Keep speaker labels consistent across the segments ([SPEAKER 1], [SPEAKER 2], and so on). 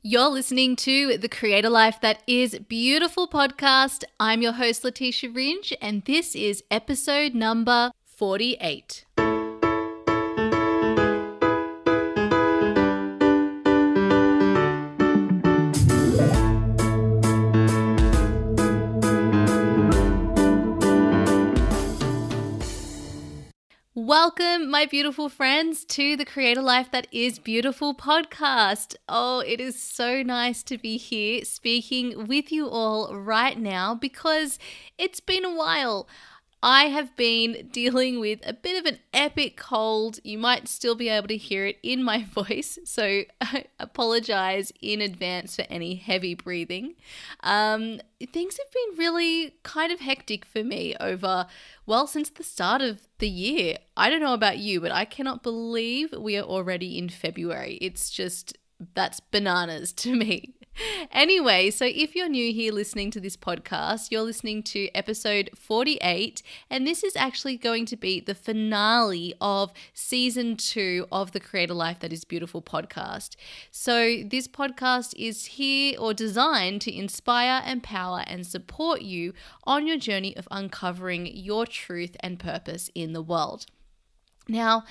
[SPEAKER 1] You're listening to the Creator Life That Is Beautiful podcast. I'm your host, Leticia Ringe, and this is episode number 48. Welcome, my beautiful friends, to the Creator Life That Is Beautiful podcast. Oh, it is so nice to be here speaking with you all right now because it's been a while. I have been dealing with a bit of an epic cold. You might still be able to hear it in my voice, so I apologize in advance for any heavy breathing. Things have been really kind of hectic for me since the start of the year. I don't know about you, but I cannot believe we are already in February. That's bananas to me. Anyway, so if you're new here listening to this podcast, you're listening to episode 48, and this is actually going to be the finale of season 2 of the Creator Life That Is Beautiful podcast. So this podcast is here or designed to inspire, empower, and support you on your journey of uncovering your truth and purpose in the world. Now,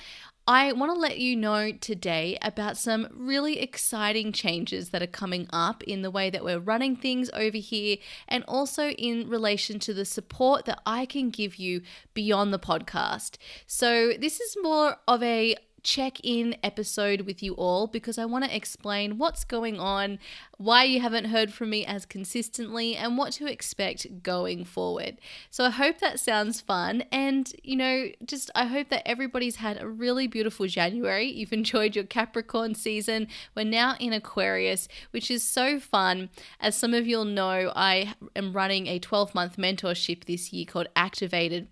[SPEAKER 1] I want to let you know today about some really exciting changes that are coming up in the way that we're running things over here, and also in relation to the support that I can give you beyond the podcast. So this is more of a check-in episode with you all because I want to explain what's going on, why you haven't heard from me as consistently, and what to expect going forward. So I hope that sounds fun, and I hope that everybody's had a really beautiful January. You've enjoyed your Capricorn season. We're now in Aquarius, which is so fun. As some of you'll know, I am running a 12-month mentorship this year called Activated.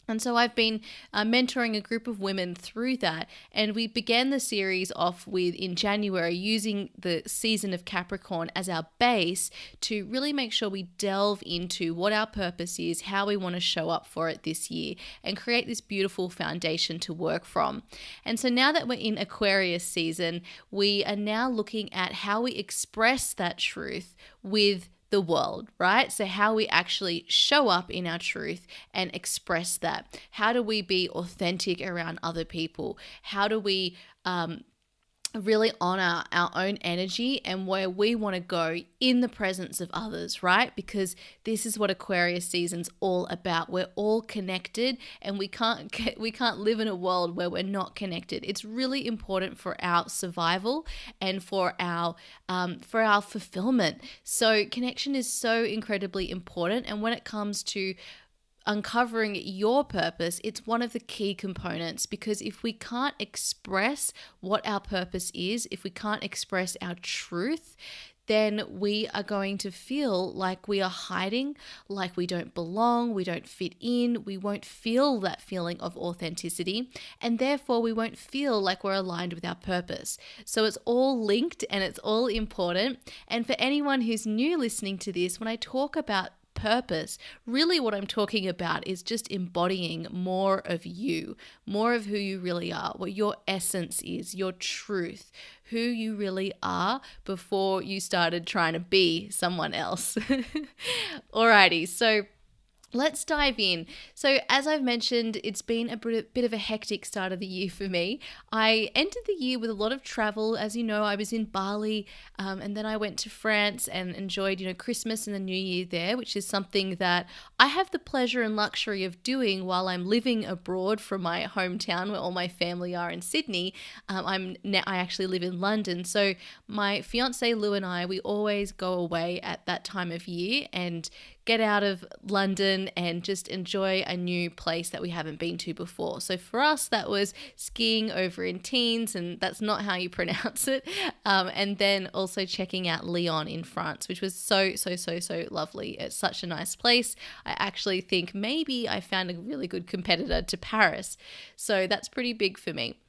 [SPEAKER 1] And so I've been mentoring a group of women through that, and we began the series off in January using the season of Capricorn as our base to really make sure we delve into what our purpose is, how we want to show up for it this year, and create this beautiful foundation to work from. And so now that we're in Aquarius season, we are now looking at how we express that truth with the world, right? So how we actually show up in our truth and express that. How do we be authentic around other people? How do we really honor our own energy and where we want to go in the presence of others, right? Because this is what Aquarius season's all about. We're all connected, and we can't live in a world where we're not connected. It's really important for our survival and for our fulfillment. So connection is so incredibly important, and when it comes to uncovering your purpose, it's one of the key components, because if we can't express what our purpose is, if we can't express our truth, then we are going to feel like we are hiding, like we don't belong, we don't fit in, we won't feel that feeling of authenticity, and therefore we won't feel like we're aligned with our purpose. So it's all linked and it's all important. And for anyone who's new listening to this, when I talk about purpose, really what I'm talking about is just embodying more of you, more of who you really are, what your essence is, your truth, who you really are before you started trying to be someone else. Alrighty, so let's dive in. So as I've mentioned, it's been a bit of a hectic start of the year for me. I entered the year with a lot of travel. As you know, I was in Bali, and then I went to France and enjoyed, Christmas and the New Year there, which is something that I have the pleasure and luxury of doing while I'm living abroad from my hometown where all my family are in Sydney. I actually live in London. So my fiance Lou and I, we always go away at that time of year and get out of London and just enjoy a new place that we haven't been to before. So for us, that was skiing over in Teens, and that's not how you pronounce it. And then also checking out Lyon in France, which was so lovely. It's such a nice place. I actually think maybe I found a really good competitor to Paris. So that's pretty big for me.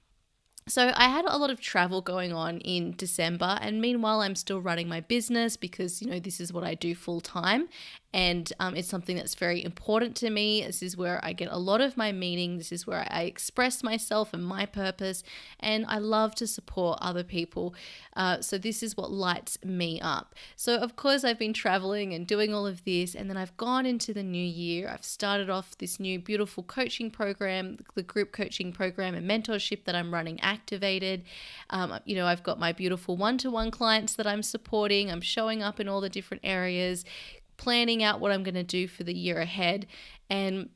[SPEAKER 1] So I had a lot of travel going on in December, and meanwhile I'm still running my business because, this is what I do full time. and it's something that's very important to me. This is where I get a lot of my meaning. This is where I express myself and my purpose, and I love to support other people. So this is what lights me up. So of course I've been traveling and doing all of this, and then I've gone into the new year. I've started off this new beautiful coaching program, the group coaching program and mentorship that I'm running Activated. I've got my beautiful one-to-one clients that I'm supporting. I'm showing up in all the different areas, planning out what I'm going to do for the year ahead. And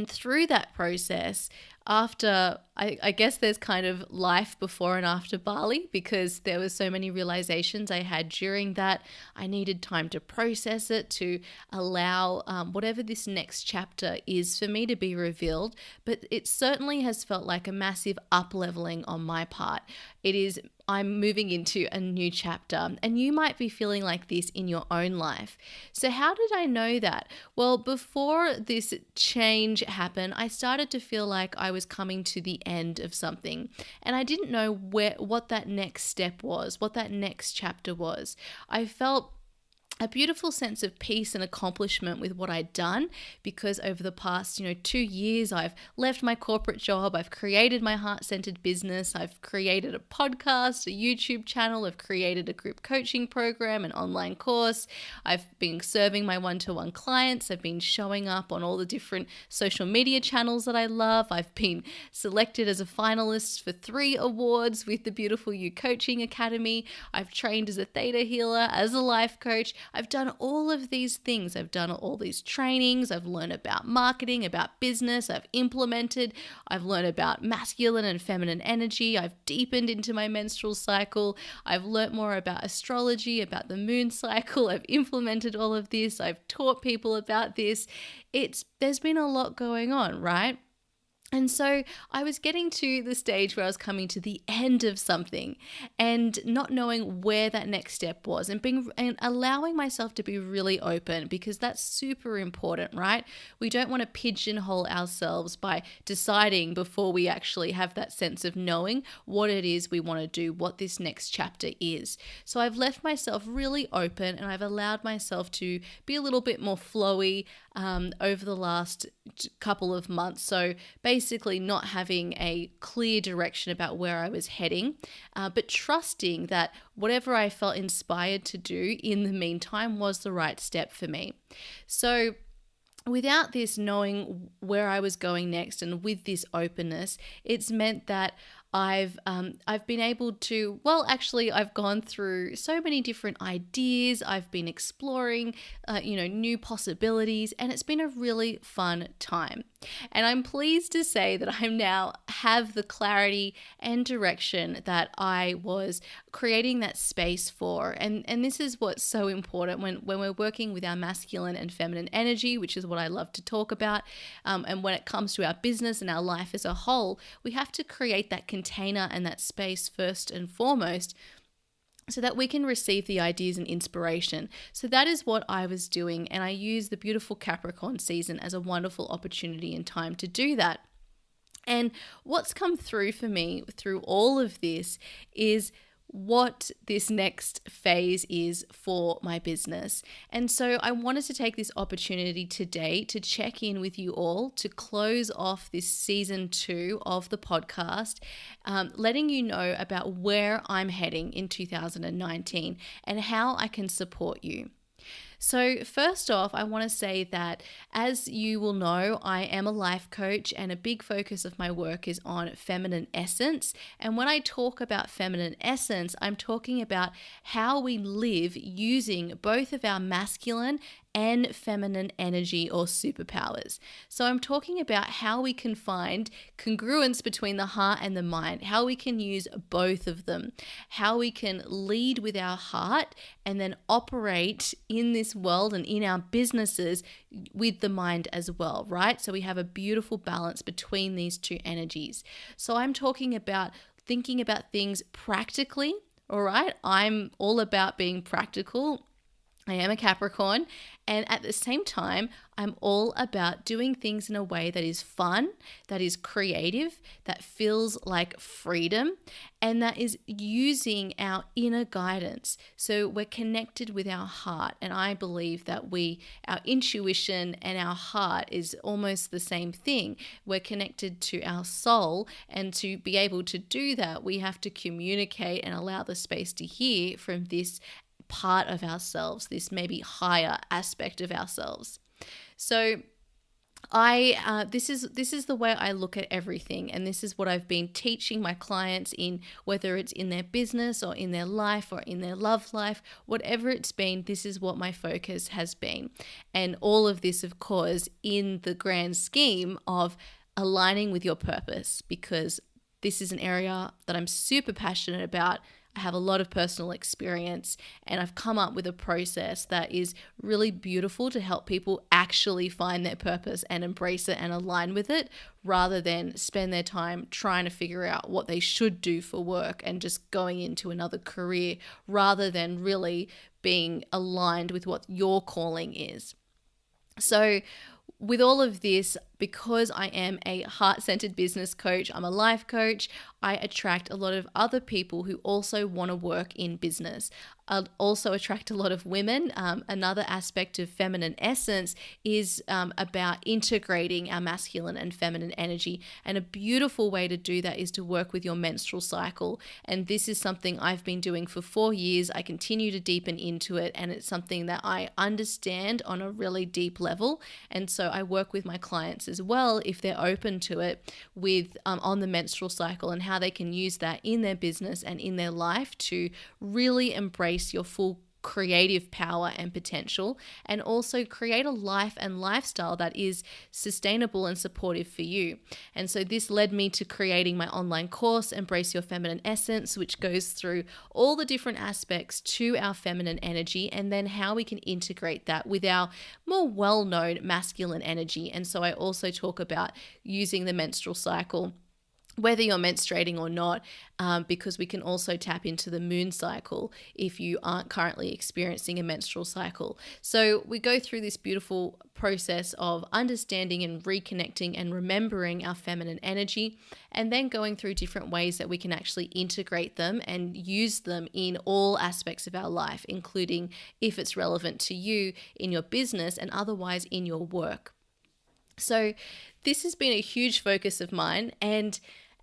[SPEAKER 1] through that process, after, I guess there's kind of life before and after Bali, because there were so many realizations I had during that. I needed time to process it, to allow whatever this next chapter is for me to be revealed. But it certainly has felt like a massive up-leveling on my part. I'm moving into a new chapter, and you might be feeling like this in your own life. So how did I know that? Well, before this change happened, I started to feel like I was coming to the end of something, and I didn't know what that next step was, what that next chapter was. I felt a beautiful sense of peace and accomplishment with what I'd done, because over the past 2 years I've left my corporate job, I've created my heart-centered business, I've created a podcast, a YouTube channel, I've created a group coaching program, an online course, I've been serving my one-to-one clients, I've been showing up on all the different social media channels that I love, I've been selected as a finalist for 3 awards with the beautiful You Coaching Academy, I've trained as a theta healer, as a life coach. I've done all of these things. I've done all these trainings. I've learned about marketing, about business. I've implemented. I've learned about masculine and feminine energy. I've deepened into my menstrual cycle. I've learned more about astrology, about the moon cycle. I've implemented all of this. I've taught people about this. There's been a lot going on, right? And so I was getting to the stage where I was coming to the end of something and not knowing where that next step was, and allowing myself to be really open, because that's super important, right? We don't want to pigeonhole ourselves by deciding before we actually have that sense of knowing what it is we want to do, what this next chapter is. So I've left myself really open, and I've allowed myself to be a little bit more flowy over the last couple of months. So basically not having a clear direction about where I was heading, but trusting that whatever I felt inspired to do in the meantime was the right step for me. So without this knowing where I was going next, and with this openness, it's meant that I've been able to, I've gone through so many different ideas. I've been exploring, new possibilities, and it's been a really fun time. And I'm pleased to say that I now have the clarity and direction that I was creating that space for. And this is what's so important when we're working with our masculine and feminine energy, which is what I love to talk about. And when it comes to our business and our life as a whole, we have to create that container and that space first and foremost, so that we can receive the ideas and inspiration. So that is what I was doing, and I use the beautiful Capricorn season as a wonderful opportunity and time to do that. And what's come through for me through all of this is what this next phase is for my business. And so I wanted to take this opportunity today to check in with you all, to close off this season 2 of the podcast, letting you know about where I'm heading in 2019 and how I can support you. So first off, I want to say that, as you will know, I am a life coach, and a big focus of my work is on feminine essence. And when I talk about feminine essence, I'm talking about how we live using both of our masculine and feminine energy or superpowers. So I'm talking about how we can find congruence between the heart and the mind, how we can use both of them, how we can lead with our heart and then operate in this world and in our businesses with the mind as well, right? So we have a beautiful balance between these two energies. So I'm talking about thinking about things practically, all right? I'm all about being practical. I am a Capricorn, and at the same time, I'm all about doing things in a way that is fun, that is creative, that feels like freedom, and that is using our inner guidance. So we're connected with our heart, and I believe that our intuition and our heart is almost the same thing. We're connected to our soul, and to be able to do that, we have to communicate and allow the space to hear from this part of ourselves, this maybe higher aspect of ourselves. So this is the way I look at everything, and this is what I've been teaching my clients in, whether it's in their business or in their life or in their love life, whatever it's been. This is what my focus has been, and all of this, of course, in the grand scheme of aligning with your purpose, because this is an area that I'm super passionate about. I have a lot of personal experience, and I've come up with a process that is really beautiful to help people actually find their purpose and embrace it and align with it, rather than spend their time trying to figure out what they should do for work and just going into another career, rather than really being aligned with what your calling is. So with all of this, because I am a heart-centered business coach, I'm a life coach, I attract a lot of other people who also want to work in business. I also attract a lot of women. Another aspect of feminine essence is about integrating our masculine and feminine energy. And a beautiful way to do that is to work with your menstrual cycle. And this is something I've been doing for 4 years. I continue to deepen into it, and it's something that I understand on a really deep level. And so I work with my clients as well, if they're open to it, with on the menstrual cycle and how they can use that in their business and in their life to really embrace your full creative power and potential, and also create a life and lifestyle that is sustainable and supportive for you. And so this led me to creating my online course, Embrace Your Feminine Essence, which goes through all the different aspects to our feminine energy, and then how we can integrate that with our more well-known masculine energy. And so I also talk about using the menstrual cycle, whether you're menstruating or not, because we can also tap into the moon cycle if you aren't currently experiencing a menstrual cycle. So we go through this beautiful process of understanding and reconnecting and remembering our feminine energy, and then going through different ways that we can actually integrate them and use them in all aspects of our life, including if it's relevant to you in your business and otherwise in your work. So this has been a huge focus of mine, and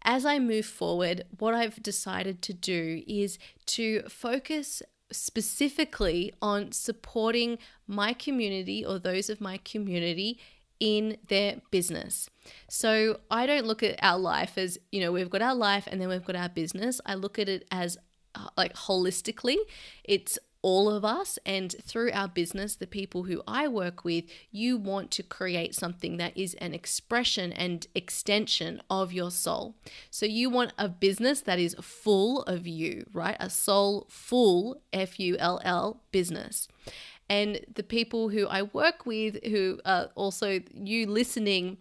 [SPEAKER 1] as I move forward, what I've decided to do is to focus specifically on supporting my community, or those of my community, in their business. So I don't look at our life as, we've got our life and then we've got our business. I look at it as like holistically. It's all of us, and through our business, the people who I work with, you want to create something that is an expression and extension of your soul. So you want a business that is full of you, right? A soul full, Full business. And the people who I work with, who are also you listening,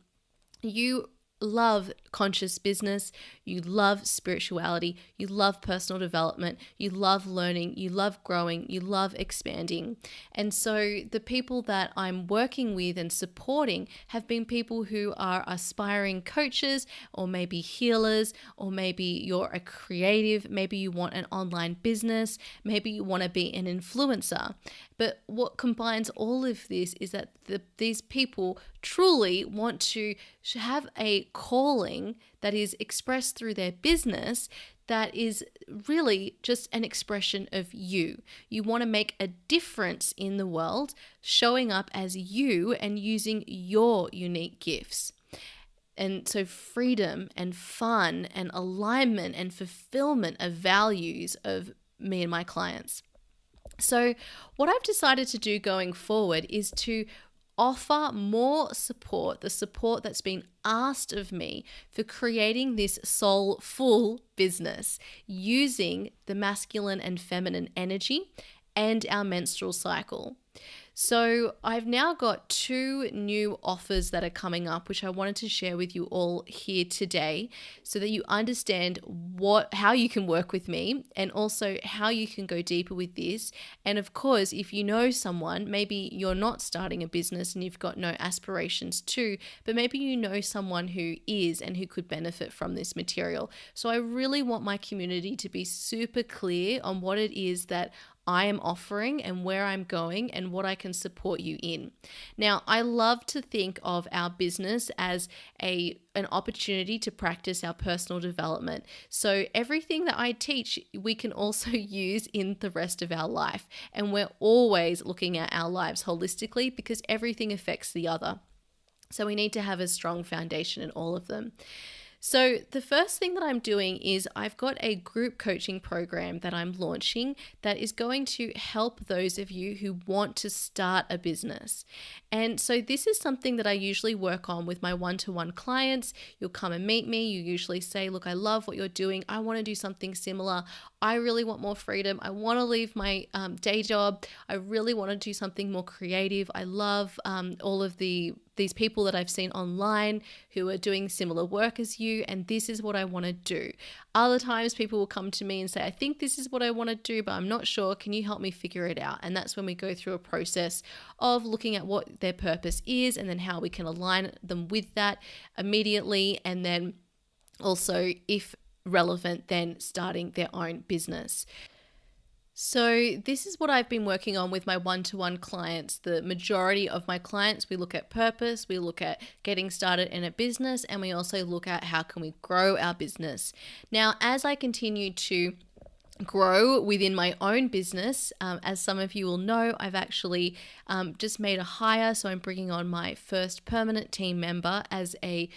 [SPEAKER 1] you love conscious business, you love spirituality, you love personal development, you love learning, you love growing, you love expanding. And so the people that I'm working with and supporting have been people who are aspiring coaches, or maybe healers, or maybe you're a creative, maybe you want an online business, maybe you want to be an influencer. But what combines all of this is that these people truly want to have a calling that is expressed through their business that is really just an expression of you. You want to make a difference in the world, showing up as you and using your unique gifts. And so freedom and fun and alignment and fulfillment are values of me and my clients. So what I've decided to do going forward is to offer more support, the support that's been asked of me for creating this soulful business using the masculine and feminine energy and our menstrual cycle. So I've now got 2 new offers that are coming up, which I wanted to share with you all here today so that you understand how you can work with me and also how you can go deeper with this. And of course, if you know someone, maybe you're not starting a business and you've got no aspirations to, but maybe you know someone who is and who could benefit from this material. So I really want my community to be super clear on what it is that I am offering and where I'm going and what I can support you in. Now, I love to think of our business as an opportunity to practice our personal development. So everything that I teach, we can also use in the rest of our life. And we're always looking at our lives holistically because everything affects the other. So we need to have a strong foundation in all of them. So the first thing that I'm doing is I've got a group coaching program that I'm launching that is going to help those of you who want to start a business. And so this is something that I usually work on with my one-to-one clients. You'll come and meet me. You usually say, look, I love what you're doing. I want to do something similar. I really want more freedom. I want to leave my day job. I really want to do something more creative. I love all of these people that I've seen online who are doing similar work as you, and this is what I want to do. Other times people will come to me and say, I think this is what I want to do, but I'm not sure. Can you help me figure it out? And that's when we go through a process of looking at what their purpose is and then how we can align them with that immediately. And then also, if relevant, then starting their own business. So this is what I've been working on with my one-to-one clients. The majority of my clients, we look at purpose, we look at getting started in a business, and we also look at how can we grow our business. Now, as I continue to grow within my own business, as some of you will know, I've actually just made a hire. So I'm bringing on my first permanent team member as a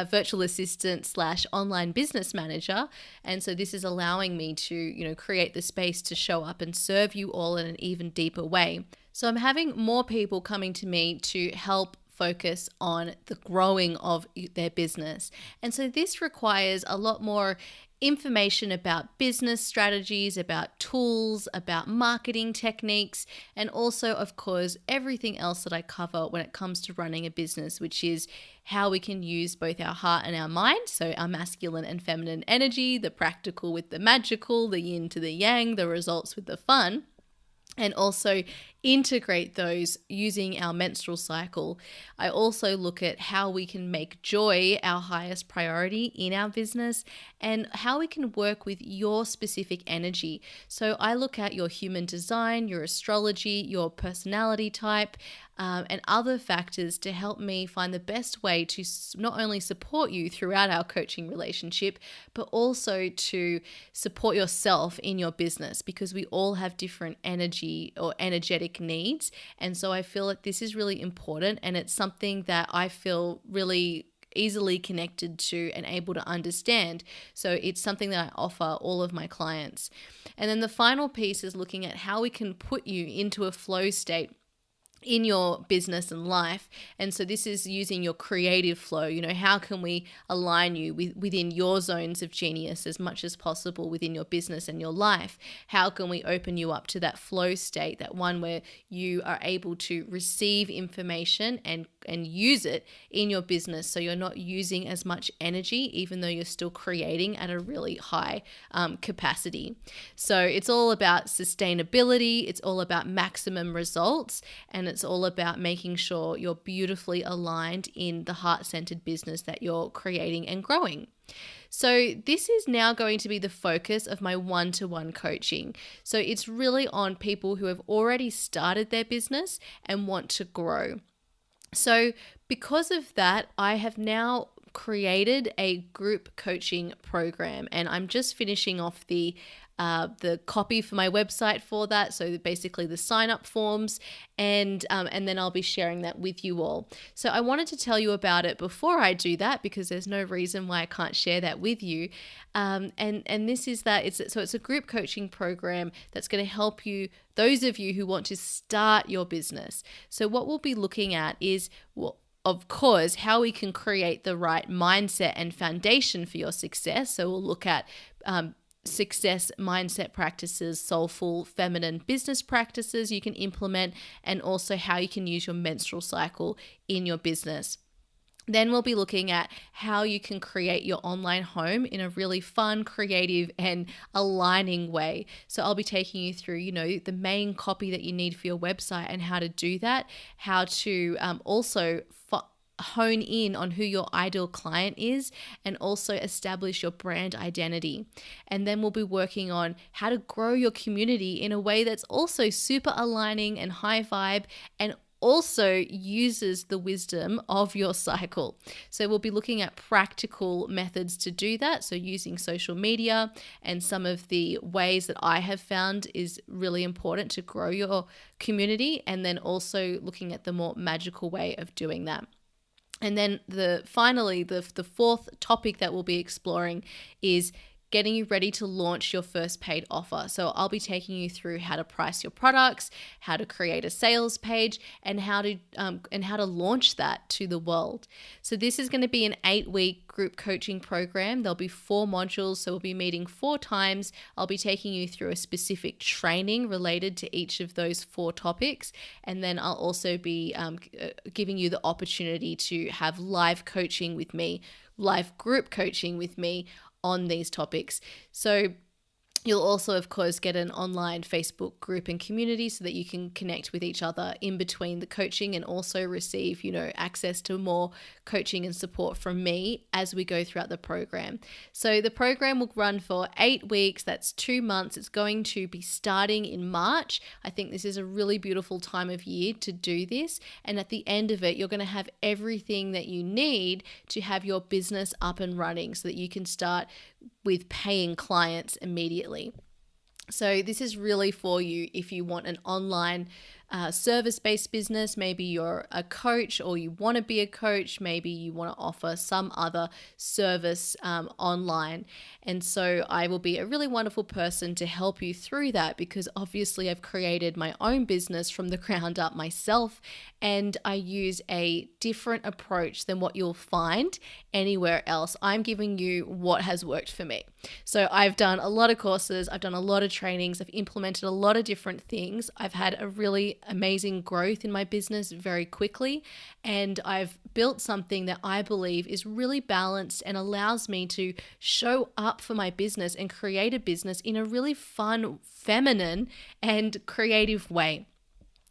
[SPEAKER 1] virtual assistant / online business manager. And so this is allowing me to, create the space to show up and serve you all in an even deeper way. So I'm having more people coming to me to help focus on the growing of their business. And so this requires a lot more information about business strategies, about tools, about marketing techniques, and also, of course, everything else that I cover when it comes to running a business, which is how we can use both our heart and our mind, so our masculine and feminine energy, the practical with the magical, the yin to the yang, the results with the fun, and also integrate those using our menstrual cycle. I also look at how we can make joy our highest priority in our business and how we can work with your specific energy. So I look at your human design, your astrology, your personality type, and other factors to help me find the best way to not only support you throughout our coaching relationship, but also to support yourself in your business, because we all have different energy or energetic needs. And so I feel that this is really important, and it's something that I feel really easily connected to and able to understand. So it's something that I offer all of my clients. And then the final piece is looking at how we can put you into a flow state in your business and life. And so this is using your creative flow. How can we align you within your zones of genius as much as possible within your business and your life? How can we open you up to that flow state, that one where you are able to receive information and use it in your business, so you're not using as much energy, even though you're still creating at a really high capacity. So it's all about sustainability, it's all about maximum results, and it's all about making sure you're beautifully aligned in the heart-centered business that you're creating and growing. So this is now going to be the focus of my one-to-one coaching. So it's really on people who have already started their business and want to grow. So because of that, I have now created a group coaching program, and I'm just finishing off the copy for my website for that. So basically the sign-up forms, and then I'll be sharing that with you all. So I wanted to tell you about it before I do that, because there's no reason why I can't share that with you. And this is that it's a group coaching program that's going to help you, those of you who want to start your business. So what we'll be looking at is, of course, how we can create the right mindset and foundation for your success. So we'll look at success mindset practices, soulful feminine business practices you can implement, and also how you can use your menstrual cycle in your business. Then we'll be looking at how you can create your online home in a really fun, creative, and aligning way. So I'll be taking you through, the main copy that you need for your website and how to do that, how to also hone in on who your ideal client is, and also establish your brand identity. And then we'll be working on how to grow your community in a way that's also super aligning and high vibe, and also uses the wisdom of your cycle. So we'll be looking at practical methods to do that. So using social media and some of the ways that I have found is really important to grow your community, and then also looking at the more magical way of doing that. And then finally, the fourth topic that we'll be exploring is getting you ready to launch your first paid offer. So I'll be taking you through how to price your products, how to create a sales page, and how to launch that to the world. So this is going to be an 8-week group coaching program. There'll be 4 modules, so we'll be meeting 4 times. I'll be taking you through a specific training related to each of those 4 topics, and then I'll also be giving you the opportunity to have live coaching with me, live group coaching with me on these topics. So you'll also, of course, get an online Facebook group and community so that you can connect with each other in between the coaching, and also receive, access to more coaching and support from me as we go throughout the program. So the program will run for 8 weeks. That's 2 months. It's going to be starting in March. I think this is a really beautiful time of year to do this. And at the end of it, you're going to have everything that you need to have your business up and running so that you can start with paying clients immediately. So this is really for you if you want an online service-based business. Maybe you're a coach, or you want to be a coach. Maybe you want to offer some other service online. And so I will be a really wonderful person to help you through that, because obviously I've created my own business from the ground up myself, and I use a different approach than what you'll find anywhere else. I'm giving you what has worked for me. So I've done a lot of courses, I've done a lot of trainings, I've implemented a lot of different things. I've had a really amazing growth in my business very quickly, and I've built something that I believe is really balanced and allows me to show up for my business and create a business in a really fun, feminine, and creative way.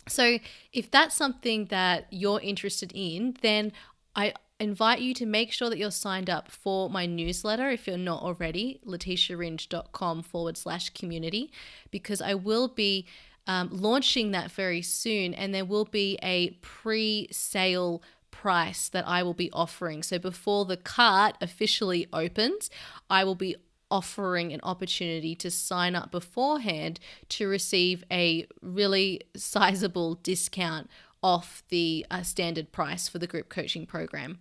[SPEAKER 1] So if that's something that you're interested in, then I invite you to make sure that you're signed up for my newsletter if you're not already, leticiaringe.com/community, because I will be launching that very soon, and there will be a pre-sale price that I will be offering. So before the cart officially opens, I will be offering an opportunity to sign up beforehand to receive a really sizable discount off the standard price for the group coaching program.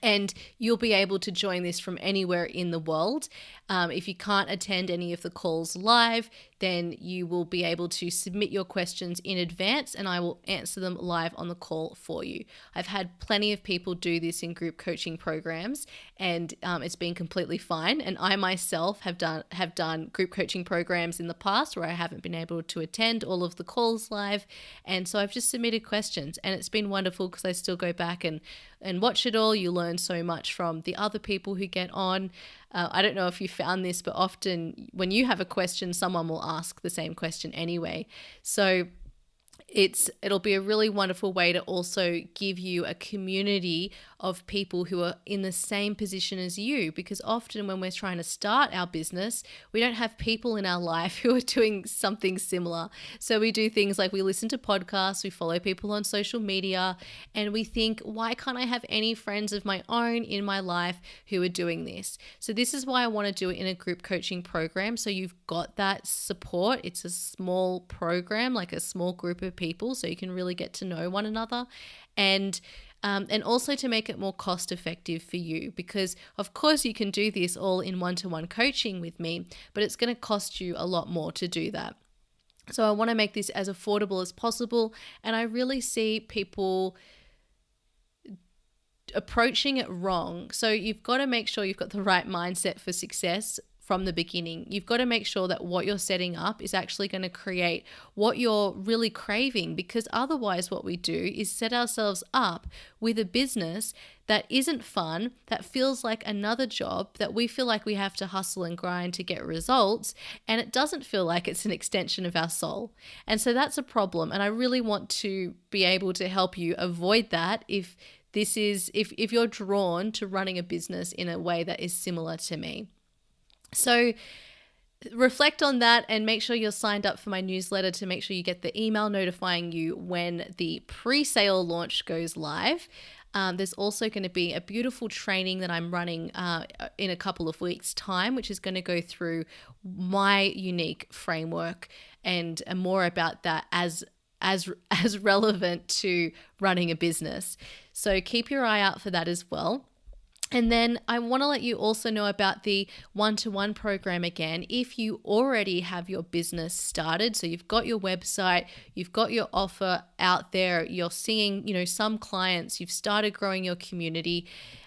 [SPEAKER 1] And you'll be able to join this from anywhere in the world. If you can't attend any of the calls live, then you will be able to submit your questions in advance, and I will answer them live on the call for you. I've had plenty of people do this in group coaching programs, and it's been completely fine. And I myself have done group coaching programs in the past where I haven't been able to attend all of the calls live, and so I've just submitted questions, and it's been wonderful because I still go back and watch it all. You learn so much from the other people who get on. I don't know if you found this, but often when you have a question, someone will ask the same question anyway. So it'll be a really wonderful way to also give you a community of people who are in the same position as you, because often when we're trying to start our business, we don't have people in our life who are doing something similar. So we do things like we listen to podcasts, we follow people on social media, and we think, why can't I have any friends of my own in my life who are doing this? So this is why I want to do it in a group coaching program. So you've got that support. It's a small program, like a small group of people, so you can really get to know one another, and also to make it more cost effective for you, because of course you can do this all in one-to-one coaching with me, but it's going to cost you a lot more to do that. So I want to make this as affordable as possible, and I really see people approaching it wrong. So you've got to make sure you've got the right mindset for success from the beginning. You've got to make sure that what you're setting up is actually going to create what you're really craving, because otherwise what we do is set ourselves up with a business that isn't fun, that feels like another job, that we feel like we have to hustle and grind to get results, and it doesn't feel like it's an extension of our soul. And so that's a problem, and I really want to be able to help you avoid that if you're drawn to running a business in a way that is similar to me. So reflect on that and make sure you're signed up for my newsletter to make sure you get the email notifying you when the pre-sale launch goes live. There's also going to be a beautiful training that I'm running in a couple of weeks' time, which is going to go through my unique framework and more about that as relevant to running a business. So keep your eye out for that as well. And then I want to let you also know about the one-to-one program again. If you already have your business started, so you've got your website, you've got your offer out there, you're seeing, some clients, you've started growing your community,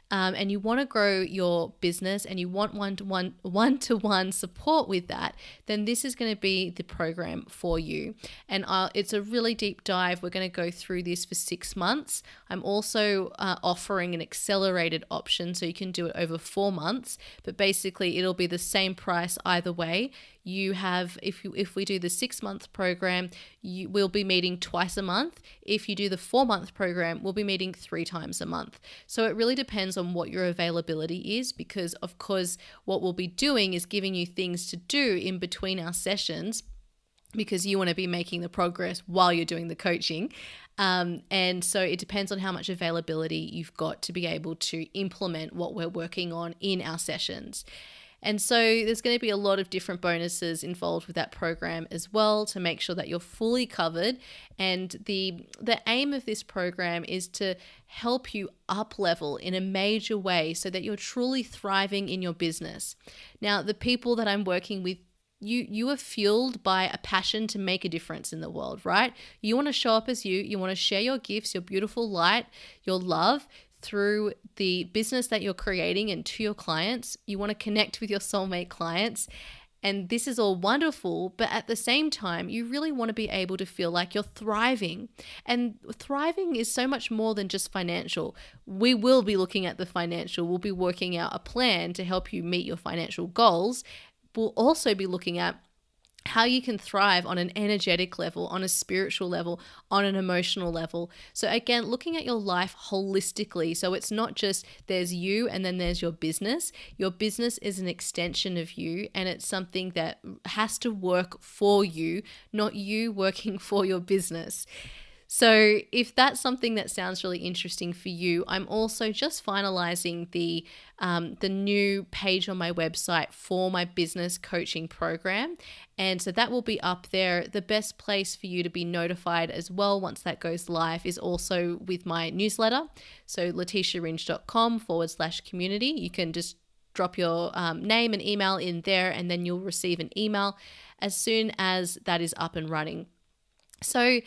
[SPEAKER 1] and you want to grow your business and you want one-to-one support with that, then this is going to be the program for you. And it's a really deep dive. We're going to go through this for 6 months. I'm also offering an accelerated option, so you can do it over 4 months, but basically it'll be the same price either way. You have, if we do the 6-month program, we'll be meeting twice a month. If you do the 4-month program, we'll be meeting 3 times a month. So it really depends on what your availability is, because of course what we'll be doing is giving you things to do in between our sessions, because you want to be making the progress while you're doing the coaching. And so it depends on how much availability you've got to be able to implement what we're working on in our sessions. And so there's going to be a lot of different bonuses involved with that program as well to make sure that you're fully covered. And the aim of this program is to help you up level in a major way so that you're truly thriving in your business. Now, the people that I'm working with, you are fueled by a passion to make a difference in the world, right? You want to show up as you want to share your gifts, your beautiful light, your love through the business that you're creating and to your clients. You want to connect with your soulmate clients. And this is all wonderful, but at the same time, you really want to be able to feel like you're thriving. And thriving is so much more than just financial. We will be looking at the financial. We'll be working out a plan to help you meet your financial goals. We'll also be looking at how you can thrive on an energetic level, on a spiritual level, on an emotional level. So again, looking at your life holistically. So it's not just there's you and then there's your business. Your business is an extension of you, and it's something that has to work for you, not you working for your business. So if that's something that sounds really interesting for you, I'm also just finalizing the new page on my website for my business coaching program. And so that will be up there. The best place for you to be notified as well once that goes live is also with my newsletter. So leticiaringe.com/community. You can just drop your name and email in there, and then you'll receive an email as soon as that is up and running. So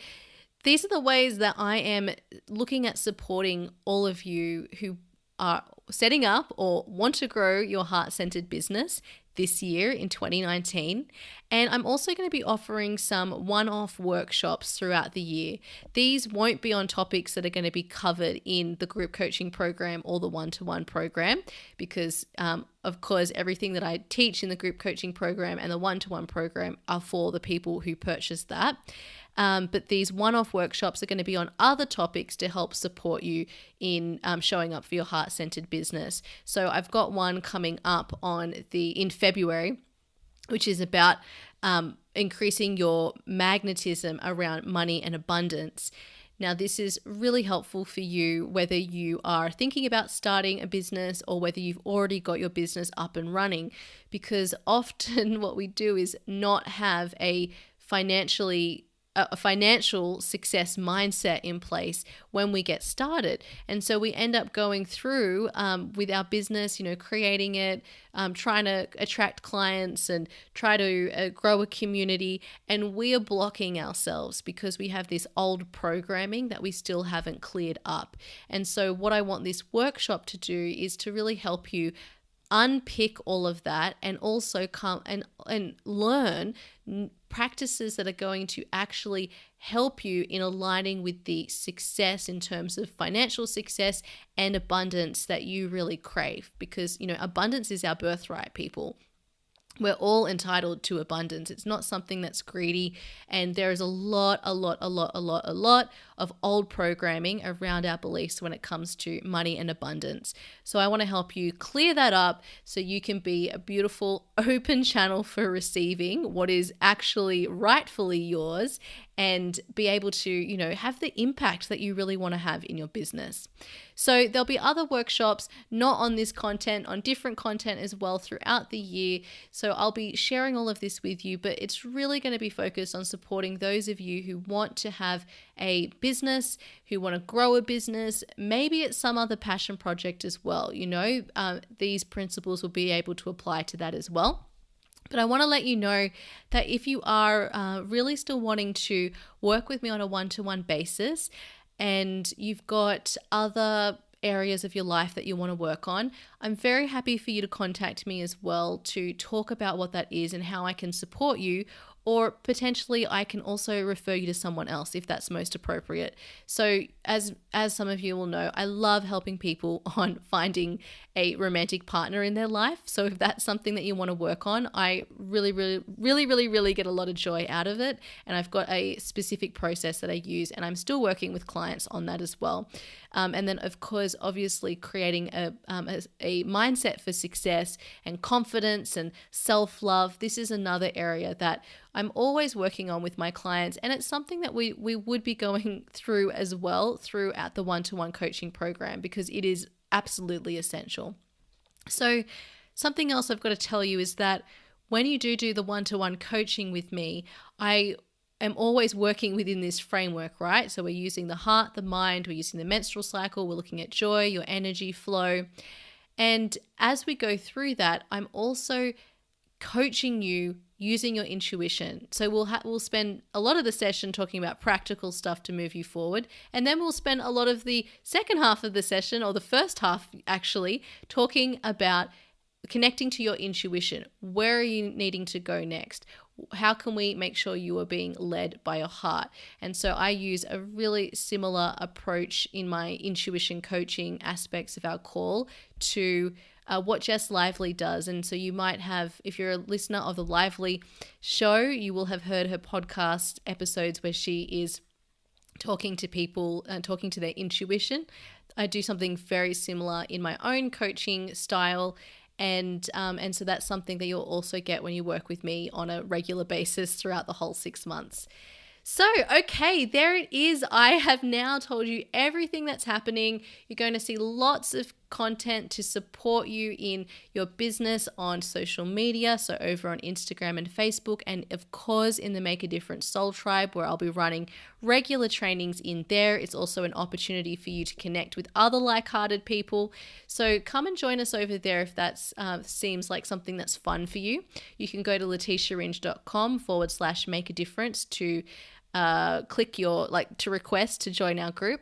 [SPEAKER 1] these are the ways that I am looking at supporting all of you who are setting up or want to grow your heart-centered business this year in 2019. And I'm also going to be offering some one-off workshops throughout the year. These won't be on topics that are going to be covered in the group coaching program or the one-to-one program, because of course, everything that I teach in the group coaching program and the one-to-one program are for the people who purchase that. But these one-off workshops are going to be on other topics to help support you in showing up for your heart-centered business. So I've got one coming up in February, which is about increasing your magnetism around money and abundance. Now, this is really helpful for you, whether you are thinking about starting a business or whether you've already got your business up and running, because often what we do is not have a financial success mindset in place when we get started. And so we end up going through with our business, creating it, trying to attract clients and try to grow a community. And we are blocking ourselves because we have this old programming that we still haven't cleared up. And so what I want this workshop to do is to really help you unpick all of that and also come and learn practices that are going to actually help you in aligning with the success in terms of financial success and abundance that you really crave. Because, abundance is our birthright, people. We're all entitled to abundance. It's not something that's greedy. And there is a lot of old programming around our beliefs when it comes to money and abundance. So I want to help you clear that up so you can be a beautiful open channel for receiving what is actually rightfully yours and be able to, have the impact that you really want to have in your business. So there'll be other workshops, not on this content, on different content as well throughout the year. So I'll be sharing all of this with you, but it's really going to be focused on supporting those of you who want to have a business, who want to grow a business. Maybe it's some other passion project as well. These principles will be able to apply to that as well. But I want to let you know that if you are really still wanting to work with me on a one-to-one basis and you've got other areas of your life that you want to work on, I'm very happy for you to contact me as well to talk about what that is and how I can support you. Or potentially I can also refer you to someone else if that's most appropriate. So as some of you will know, I love helping people on finding a romantic partner in their life. So if that's something that you want to work on, I really get a lot of joy out of it. And I've got a specific process that I use, and I'm still working with clients on that as well. And then of course, obviously creating a mindset for success and confidence and self-love. This is another area that I'm always working on with my clients, and it's something that we would be going through as well throughout the one-to-one coaching program because it is absolutely essential. So something else I've got to tell you is that when you do the one-to-one coaching with me, I am always working within this framework, right? So we're using the heart, the mind, we're using the menstrual cycle, we're looking at joy, your energy flow. And as we go through that, I'm also coaching you using your intuition. So we'll spend a lot of the session talking about practical stuff to move you forward. And then we'll spend a lot of the second half of the session, or the first half actually, talking about connecting to your intuition. Where are you needing to go next? How can we make sure you are being led by your heart? And so I use a really similar approach in my intuition coaching aspects of our call to what Jess Lively does. And so you might have, if you're a listener of the Lively show, you will have heard her podcast episodes where she is talking to people, talking to their intuition. I do something very similar in my own coaching style. And so that's something that you'll also get when you work with me on a regular basis throughout the whole 6 months. So, okay, there it is. I have now told you everything that's happening. You're going to see lots of content to support you in your business on social media. So over on Instagram and Facebook, and of course in the Make a Difference Soul Tribe, where I'll be running regular trainings in there. It's also an opportunity for you to connect with other like-hearted people. So come and join us over there if that seems like something that's fun for you. You can go to leticiaringe.com/make a difference to click to request to join our group.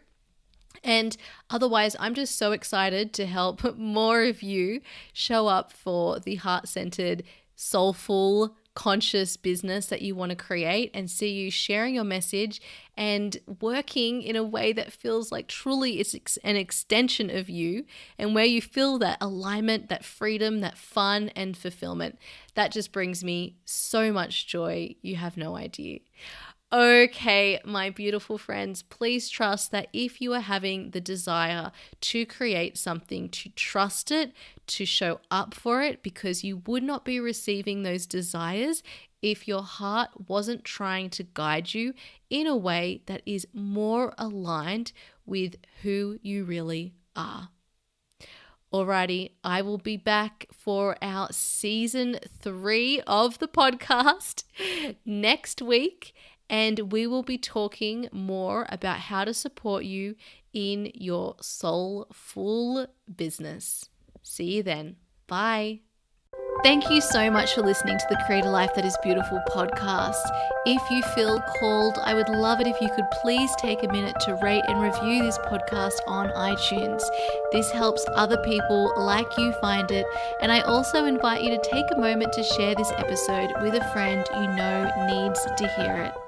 [SPEAKER 1] And otherwise, I'm just so excited to help more of you show up for the heart-centered, soulful, conscious business that you want to create, and see you sharing your message and working in a way that feels like truly it's an extension of you, and where you feel that alignment, that freedom, that fun and fulfillment. That just brings me so much joy. You have no idea. Okay, my beautiful friends, please trust that if you are having the desire to create something, to trust it, to show up for it, because you would not be receiving those desires if your heart wasn't trying to guide you in a way that is more aligned with who you really are. Alrighty, I will be back for our season 3 of the podcast next week. And we will be talking more about how to support you in your soulful business. See you then. Bye. Thank you so much for listening to the Create a Life That Is Beautiful podcast. If you feel called, I would love it if you could please take a minute to rate and review this podcast on iTunes. This helps other people like you find it, and I also invite you to take a moment to share this episode with a friend you know needs to hear it.